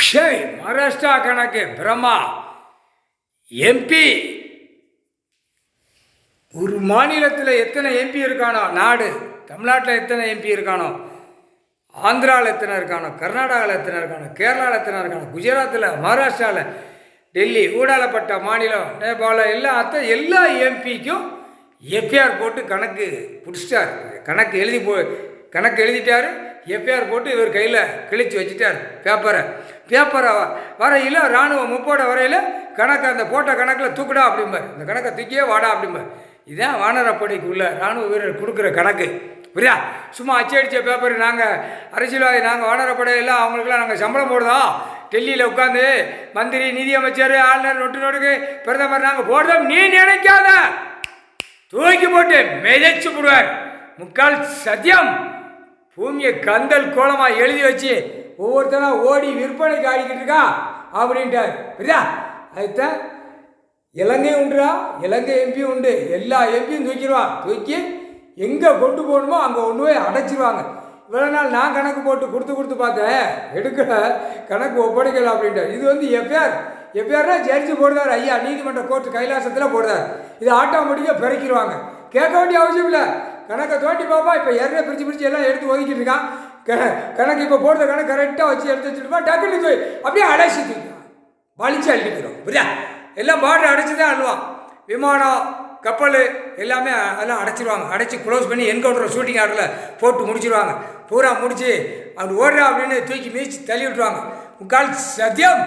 ஷேய் மகாராஷ்டிரா கணக்கு பிரம்மா எம்பி ஒரு மாநிலத்தில் எத்தனை எம்பி இருக்கானோ நாடு தமிழ்நாட்டில் எத்தனை எம்பி இருக்கானோ ஆந்திராவில் எத்தனை இருக்கானோ கர்நாடகாவில் எத்தனை இருக்கானோ கேரளாவில் எத்தனை இருக்கானோ குஜராத்தில் மகாராஷ்டிராவில் டெல்லி ஊடாலப்பட்ட மாநிலம் நேபாளம் எல்லா எம்பிக்கும் எஃப்ஐஆர் போட்டு கணக்கு பிடிச்சிட்டார். கணக்கு எழுதிட்டார். எஃப்ஐஆர் போட்டு இவர் கையில் கிழிச்சு வச்சுட்டார் பேப்பரை வரையில் இராணுவம் முப்போட வரையில் கணக்கு அந்த போட்ட கணக்கில் தூக்குடா அப்படிம்பார். இந்த கணக்கை தூக்கியே வாடா அப்படிம்பார். இதுதான் வானரப்படைக்கு உள்ள இராணுவ வீரர் கொடுக்குற கணக்கு. புரியா? சும்மா அச்சடித்த பேப்பர் நாங்கள் அரசியல்வாதி நாங்கள் வானரப்படையெல்லாம் அவங்களுக்குலாம் நாங்கள் சம்பளம் போடுதோம். டெல்லியில் உட்காந்து மந்திரி நிதியமைச்சர் ஆளுநர் நொட்டுக்கு பிரதமர் நாங்கள் போடுறோம் நீ நினைக்காத. தூக்கி போட்டு மிதச்சு போடுவார். முக்கால் சத்தியம் பூமியை கந்தல் கோலமாக எழுதி வச்சு ஒவ்வொருத்தனா ஓடி விற்பனைக்கு ஆடிக்கிட்டு இருக்கா அப்படின்ட்டார். புரியா? அதுதான் இலங்கை உண்டுடா. இலங்கை எம்பியும் உண்டு. எல்லா எம்பியும் தூக்கிடுவான். தூக்கி எங்கே கொண்டு போகணுமோ அங்கே ஒன்று போய் அடைச்சிருவாங்க. இவ்வளோ நாள் நான் கணக்கு போட்டு கொடுத்து பார்த்தேன் எடுக்கல கணக்கு ஒப்படைக்கல அப்படின்ட்டார். இது வந்து எஃப்ஐஆர்னா ஜட்ஜி போடுறார். ஐயா நீதிமன்ற கோர்ட்டு கைலாசத்தில் போடுறார். இது ஆட்டோமேட்டிக்காக பிறக்கிடுவாங்க. கேட்க வேண்டிய அவசியம் இல்லை. கணக்கை தோண்டி பார்ப்பா. இப்போ ஏற்கனவே பிரித்து எல்லாம் எடுத்து ஒதுக்கிட்டு இருக்கான். கணக்கு இப்போ போடுற கணக்கு கரெக்டாக வச்சு எடுத்து வச்சுட்டுப்பா. டக்குன்னு அப்படியே அடைச்சி தூக்கிடுவான். வலிச்சு அள்ளிக்கிறோம். புரியா? எல்லாம் பார்டர் அடைச்சி தான் அழுவான். விமானம் கப்பல் எல்லாமே அதெல்லாம் அடைச்சிடுவாங்க. அடைச்சி க்ளோஸ் பண்ணி என்கவுண்டர் ஷூட்டிங் ஆர்டரில் போட்டு முடிச்சிடுவாங்க. பூரா முடிச்சு அப்படி ஓடுறா அப்படின்னு தூக்கி மீச்சு தள்ளி விட்டுருவாங்க. முக்கால் சத்தியம்